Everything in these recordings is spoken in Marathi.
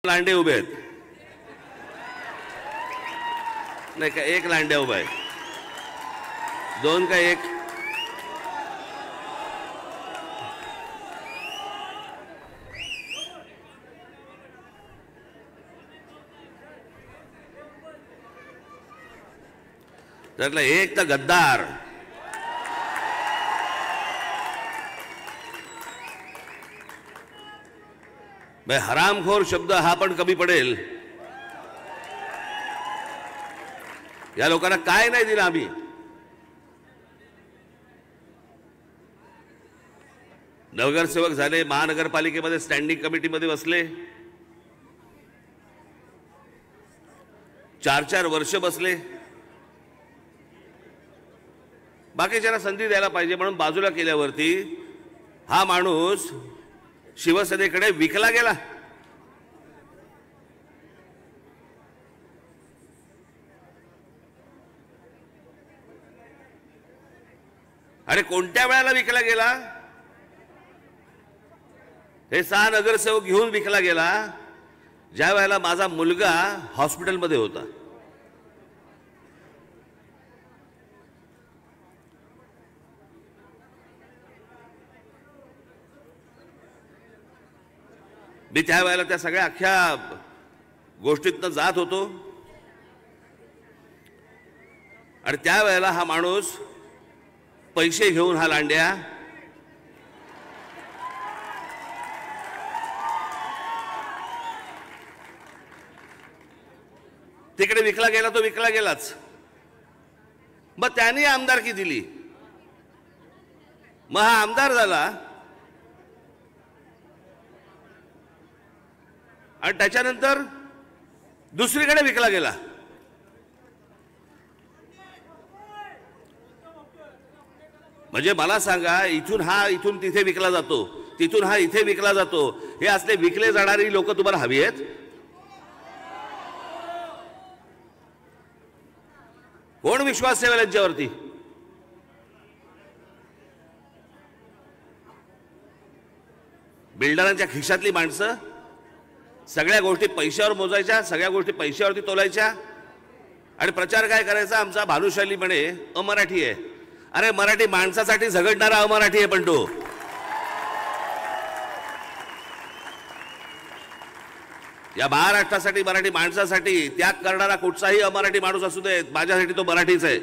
लांडे उभे आहेत. नाही का एक लांड्या उभा आहे, दोन का एक? त्यातला एक तर गद्दार. भाई हरामखोर शब्द हा पण कमी पडेल. या लोकांना काय नाही दिलं आम्ही. नगरसेवक झाले, महानगरपालिकेमध्ये स्टँडिंग कमिटीमध्ये बसले, 4-4 वर्ष बसले. बाकीच्यांना संधी द्यायला पाहिजे म्हणून बाजूला केल्यावरती हा माणूस शिवसेनेकडे विकला गेला. अरे कोणत्या वेळेला विकला गेला? हे 6 नगरसेवक घेऊन विकला गेला ज्या वेळेला माझा मुलगा हॉस्पिटलमध्ये होता. मी त्यावेळेला त्या सगळ्या अख्ख्या गोष्टीतनं जात होतो आणि त्यावेळेला हा माणूस पैसे घेऊन हा लांड्या तिकडे विकला गेला. तो विकला गेलाच. मग त्याने आमदारकी दिली, मग हा आमदार झाला आणि त्याच्यानंतर दुसरीकडे विकला गेला. म्हणजे मला सांगा, इथून तिथे विकला जातो, तिथून हा इथे विकला जातो. हे असले विकले जाणारी लोक तुम्हाला हवी आहेत? कोण विश्वास ठेवेल यांच्यावरती? बिल्डरांच्या खिशातली माणसं, सगळ्या गोष्टी पैशावर मोजायच्या, सगळ्या गोष्टी पैशावरती तोलायच्या आणि प्रचार काय करायचा? आमचा भानुशाली म्हणे अमराठी आहे. अरे मराठी माणसासाठी झगडणारा अमराठी आहे. पण तो या महाराष्ट्रासाठी, मराठी माणसासाठी त्याग करणारा कुठचाही अमराठी माणूस असू दे, माझ्यासाठी तो मराठीच आहे.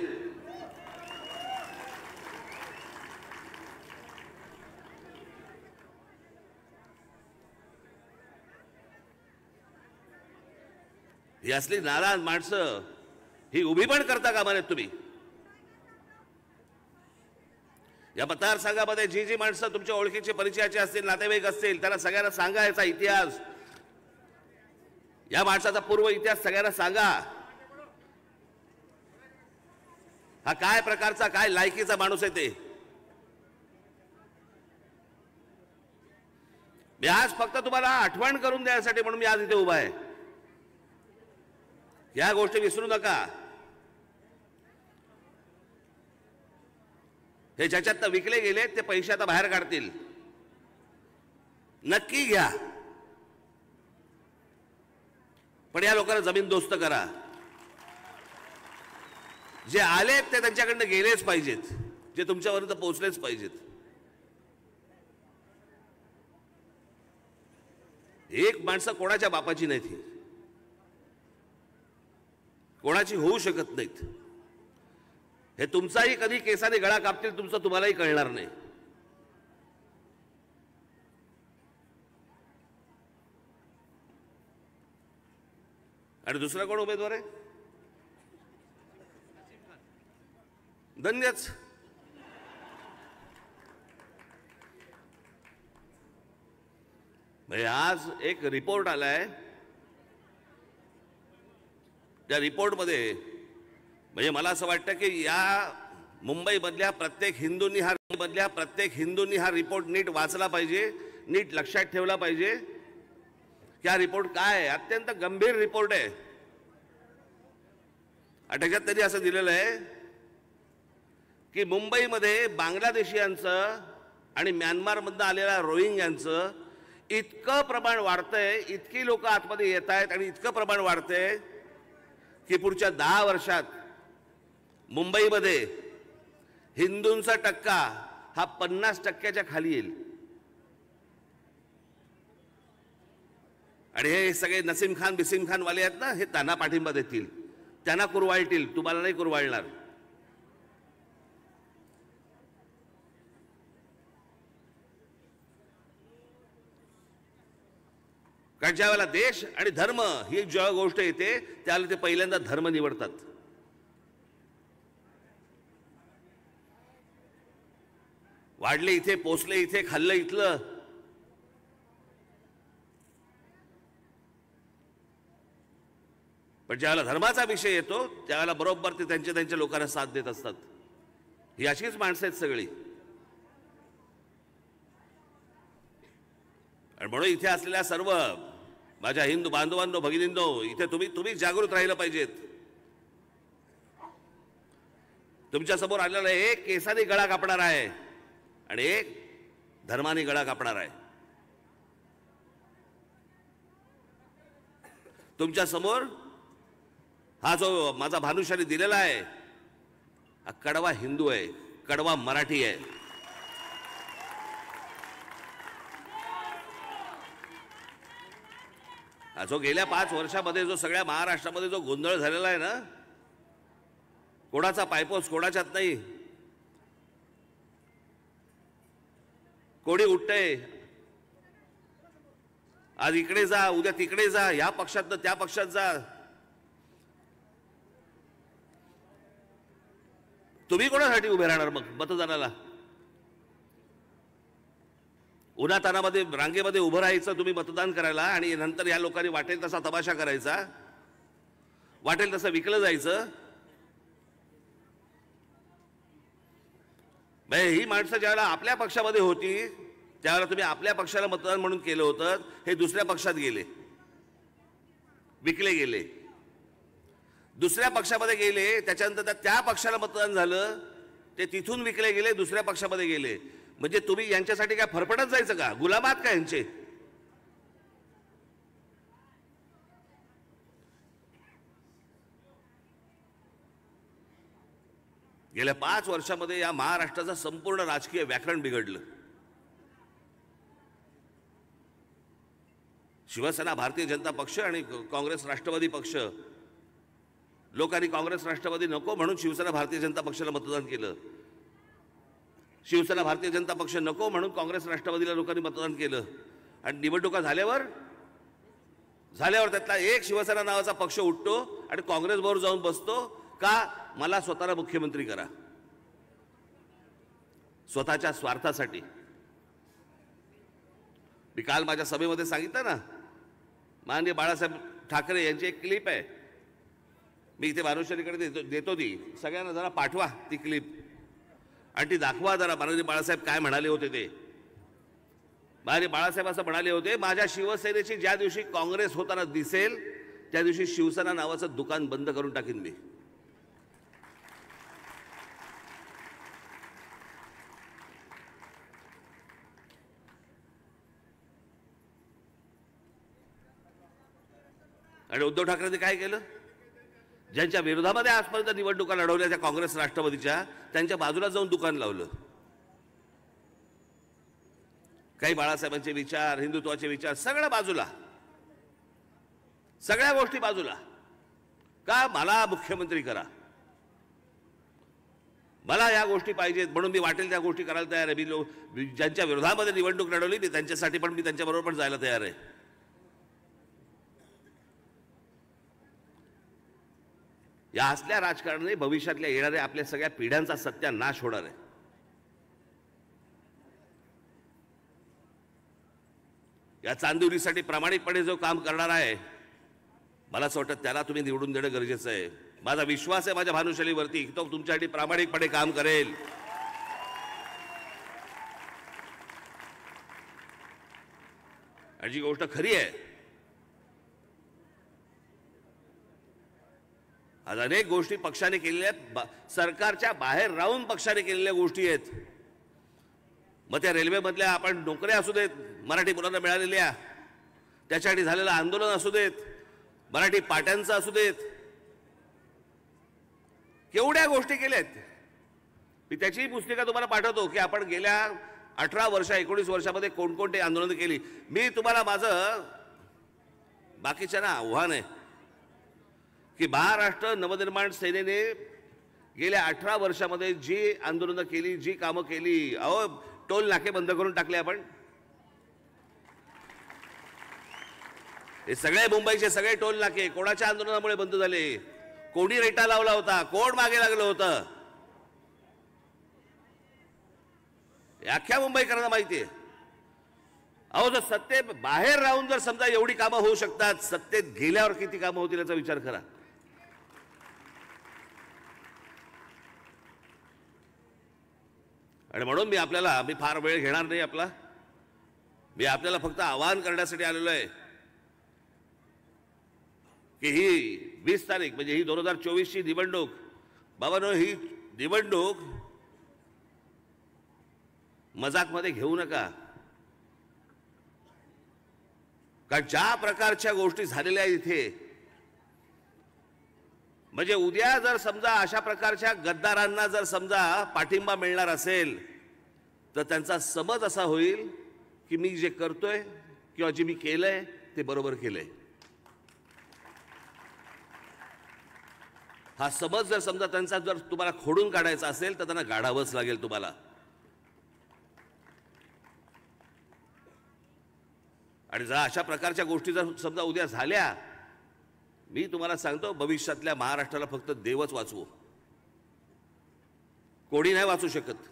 ही असली नाराज माणसं ही उभी पण करता कामा नयेत तुम्ही. या मतदारसंघामध्ये जी माणसं तुमच्या ओळखीचे, परिचयाचे असतील, नातेवाईक असतील, त्यांना सगळ्यांना सांगा याचा इतिहास, या माणसाचा पूर्व इतिहास सगळ्यांना सांगा. हा काय प्रकारचा, काय लायकीचा माणूस आहे ते. मी आज फक्त तुम्हाला आठवण करून द्यायसाठी म्हणून मी आज इथे उभा आहे. या गोष्टी विसरू नका. हे ज्याच्यात विकले गेले ते पैसे आता बाहेर काढतील. नक्की घ्या, पण या लोकांना जमीनदोस्त करा. जे आलेत ते त्यांच्याकडनं गेलेच पाहिजेत, जे तुमच्यापर्यंत पोहोचलेच पाहिजेत. एक माणसं कोणाच्या बापाची नाहीत, ही कोणाची होऊ शकत नाहीत. हे तुमचाही कधी केसाने गळा कापतील, तुमचं तुम्हालाही कळणार नाही. आणि दुसरा कोण उमेदवार आहे? धन्यच. आज एक रिपोर्ट आलाय, त्या रिपोर्टमध्ये म्हणजे मला असं वाटतं की या मुंबईमधल्या प्रत्येक हिंदूंनी हा रिपोर्ट नीट वाचला पाहिजे, नीट लक्षात ठेवला पाहिजे की हा रिपोर्ट काय आहे. अत्यंत गंभीर रिपोर्ट आहे. त्याच्यात त्यांनी असं दिलेलं आहे की मुंबईमध्ये बांगलादेशीयांचं आणि म्यानमारमधनं आलेल्या रोहिंग्यांचं इतकं प्रमाण वाढतंय, इतकी लोक आतमध्ये येत आहेत आणि इतकं प्रमाण वाढतंय की पुढच्या 10 वर्षात मुंबईमध्ये हिंदूंचा टक्का हा 50% खाली येईल. आणि हे सगळे नसीम खान वाले आहेत ना, हे त्यांना पाठिंबा देतील, त्यांना कुरवाळतील, तुम्हाला नाही कुरवाळणार. कारण ज्या वेळेला देश आणि धर्म ही जेव्हा गोष्ट येते त्यावेळेला ते पहिल्यांदा धर्म निवडतात. वाढले इथे, पोचले इथे, खाल्लं इथलं. पण ज्यावेळेला धर्माचा विषय येतो त्यावेळेला बरोबर ते त्यांच्या लोकांना साथ देत असतात. ही अशीच माणसं आहेत सगळी. आणि म्हणून इथे असलेल्या सर्व माझ्या हिंदू बांधवांनो, भगिनींनो, इथे तुम्ही जागृत राहिलं पाहिजेत. तुमच्या समोर आलेला एक केसाने गळा कापणार आहे आणि एक धर्माने गळा कापणार आहे. तुमच्या समोर हा जो माझा भानुशाली दिलेला आहे हा कडवा हिंदू आहे, कडवा मराठी आहे. जो गेल्या 5 वर्षामध्ये जो सगळ्या महाराष्ट्रामध्ये जो गोंधळ झालेला आहे ना, कोणाचा पायपोस कोणाच्यात नाही. कोणी उठतंय, आज इकडे जा, उद्या तिकडे जा, या पक्षात त्या पक्षात जा. तुम्ही कोणासाठी उभे राहणार मग मतदानाला? उन्हातानामध्ये रांगेमध्ये उभं राहायचं तुम्ही मतदान करायला आणि नंतर या लोकांनी वाटेल तसा तमाशा करायचा, वाटेल तसं विकलं जायचं. ही माणसं ज्यावेळेला आपल्या पक्षामध्ये होती त्यावेळेला तुम्ही आपल्या पक्षाला मतदान म्हणून केलं होतं, हे दुसऱ्या पक्षात गेले, विकले गेले. दुसऱ्या पक्षामध्ये गेले, त्याच्यानंतर त्या पक्षाला मतदान झालं, ते तिथून विकले गेले, दुसऱ्या पक्षामध्ये गेले. म्हणजे तुम्ही यांच्यासाठी काय फरफटत जायचं का? गुलाम आहात का यांचे? गेल्या 5 वर्षामध्ये या महाराष्ट्राचं संपूर्ण राजकीय व्याकरण बिघडलं. शिवसेना, भारतीय जनता पक्ष आणि काँग्रेस राष्ट्रवादी पक्ष, लोकांनी काँग्रेस राष्ट्रवादी नको म्हणून शिवसेना भारतीय जनता पक्षाला मतदान केलं. शिवसेना भारतीय जनता पक्ष नको म्हणून काँग्रेस राष्ट्रवादीला लोकांनी मतदान केलं. आणि निवडणुका झाल्यावर त्यातला एक शिवसेना नावाचा पक्ष उठतो आणि काँग्रेसबरोबर जाऊन बसतो का? मला स्वतःला मुख्यमंत्री करा, स्वतःच्या स्वार्थासाठी. मी काल माझ्या सभेमध्ये सांगितलं ना, माननीय बाळासाहेब ठाकरे यांची एक क्लिप आहे, मी इथे भानुशालीकडे देतो, ती सगळ्यांना जरा पाठवा ती क्लिप आणि ती दाखवा जरा. माननीय बाळासाहेब काय म्हणाले होते ते. माननीय बाळासाहेब असं म्हणाले होते, माझ्या शिवसेनेची ज्या दिवशी काँग्रेस होताना दिसेल त्या दिवशी शिवसेना नावाचं दुकान बंद करून टाकीन मी. आणि उद्धव ठाकरेंनी काय केलं? ज्यांच्या विरोधामध्ये आजपर्यंत निवडणुका लढवल्या त्या काँग्रेस राष्ट्रवादीच्या, त्यांच्या बाजूला जाऊन दुकान लावलं. काही बाळासाहेबांचे विचार, हिंदुत्वाचे विचार सगळं बाजूला, सगळ्या गोष्टी बाजूला. का? मला मुख्यमंत्री करा, मला या गोष्टी पाहिजेत म्हणून मी वाटेल त्या गोष्टी करायला तयार आहे. मी ज्यांच्या विरोधामध्ये निवडणूक लढवली मी त्यांच्यासाठी पण मी त्यांच्याबरोबर पण जायला तयार आहे. या असल्या राजकारणाने भविष्यातल्या येणाऱ्या आपल्या सगळ्या पिढ्यांचा सत्यानाश होणार आहे. या चांदिवलीसाठी प्रामाणिकपणे जो काम करणार आहे, मला असं वाटतं त्याला तुम्ही निवडून देणं गरजेचं आहे. माझा विश्वास आहे माझ्या भानुशालीवरती, तो तुमच्यासाठी प्रामाणिकपणे काम करेल. आणि जी गोष्ट खरी आहे, आज अनेक गोष्टी पक्षाने केलेल्या आहेत, सरकारच्या बाहेर राहून पक्षाने केलेल्या गोष्टी आहेत. मग त्या रेल्वेमधल्या आपण नोकऱ्या असू देत मराठी मुलांना मिळालेल्या, त्याच्यासाठी झालेलं आंदोलन असू देत, मराठी पाट्यांचं असू देत, केवढ्या गोष्टी केल्यात. मी त्याची पुस्तिका तुम्हाला पाठवतो की आपण गेल्या 18 वर्ष 19 वर्षामध्ये कोणकोणते आंदोलन केली. मी तुम्हाला माझं बाकीच्या आव्हान आहे की महाराष्ट्र नवनिर्माण सेनेने गेल्या 18 वर्षामध्ये जी आंदोलनं केली, जी कामं केली, अहो टोल नाके बंद करून टाकले आपण. हे सगळे मुंबईचे सगळे टोल नाके कोणाच्या आंदोलनामुळे बंद झाले? कोणी रेटा लावला होता? कोण मागे लागलं होतं? अख्ख्या मुंबईकरांना माहिती आहे. अहो जर सत्ते बाहेर राहून जर समजा एवढी कामं होऊ शकतात, सत्तेत गेल्यावर किती कामं होतील याचा विचार करा. आणि म्हणून मी फार वेळ घेणार नाही आपला. मी आपल्याला फक्त आवाहन करण्यासाठी आलेलो आहे की ही 20 तारीख म्हणजे ही 2024ची निवडणूक, बाबांनो, ही निवडणूक मजाकमध्ये घेऊ नका. कारण ज्या प्रकारच्या गोष्टी झालेल्या आहेत इथे, म्हणजे उद्या जर समजा अशा प्रकारच्या गद्दारांना जर समजा पाठिंबा मिळणार असेल तर त्यांचा समज असा होईल की मी जे करतोय किंवा जे मी केलंय ते बरोबर केलंय. हा समज जर समजा त्यांचा जर तुम्हाला खोडून काढायचा असेल तर त्यांना गाढावंच लागेल तुम्हाला. आणि जर अशा प्रकारच्या गोष्टी जर समजा उद्या झाल्या, मी तुम्हाला सांगतो भविष्यातल्या महाराष्ट्राला फक्त देवच वाचवो, कोणी नाही वाचू शकत.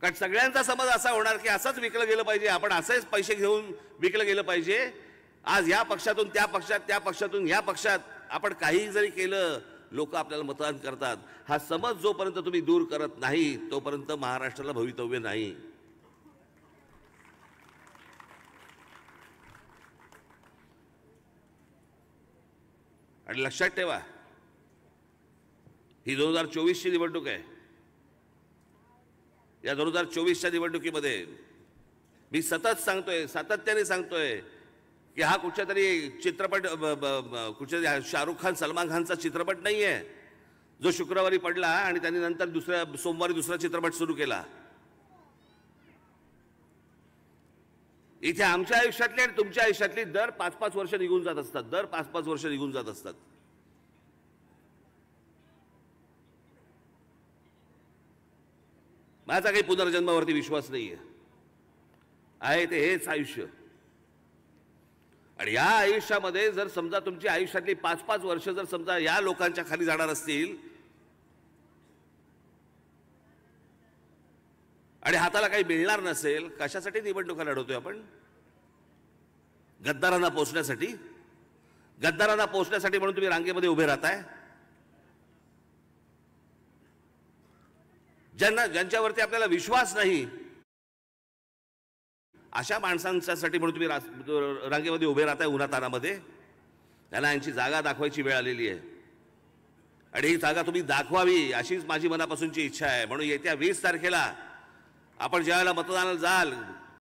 कारण सगळ्यांचा समज असा होणार की असंच विकलं गेलं पाहिजे, आपण असेच पैसे घेऊन विकलं गेलं पाहिजे. आज या पक्षातून त्या पक्षात, त्या पक्षातून या पक्षात आपण काही जरी केलं लोक आपल्याला मतदान करतात. हा समज जोपर्यंत तुम्ही दूर करत नाही तोपर्यंत महाराष्ट्राला भवितव्य नाही. आणि लक्षात ठेवा, ही 2024ची निवडणूक आहे. या 2024च्या निवडणुकीमध्ये मी सतत सांगतोय, सातत्याने सांगतोय की हा कुठच्या तरी चित्रपट, कुठच्या शाहरुख खान सलमान खानचा चित्रपट नाहीये जो शुक्रवारी पडला आणि त्यांनी नंतर सोमवारी दुसरा चित्रपट सुरू केला. इथे आमच्या आयुष्यातली आणि तुमच्या आयुष्यातली दर 5-5 वर्ष निघून जात असतात, दर 5-5 वर्ष निघून जात असतात. माझा काही पुनर्जन्मावरती विश्वास नाहीये. आहे ते हेच आयुष्य. आणि या आयुष्यामध्ये जर समजा तुमची आयुष्यातली 5-5 वर्ष जर समजा या लोकांच्या खाली जाणार असतील आणि हाताला काही मिळणार नसेल, कशासाठी निवडणुका लढवतोय आपण? गद्दारांना पोचण्यासाठी? गद्दारांना पोचण्यासाठी म्हणून तुम्ही रांगेमध्ये उभे राहताय? ज्यांच्यावरती आपल्याला विश्वास नाही अशा माणसांसाठी म्हणून तुम्ही रांगेमध्ये उभे राहताय उन्हातानामध्ये. त्यांना यांची जागा दाखवायची वेळ आलेली आहे आणि ही जागा तुम्ही दाखवावी अशीच माझी मनापासूनची इच्छा आहे. म्हणून येत्या 20 तारखेला आपण ज्यावेळेला मतदानाला जाल,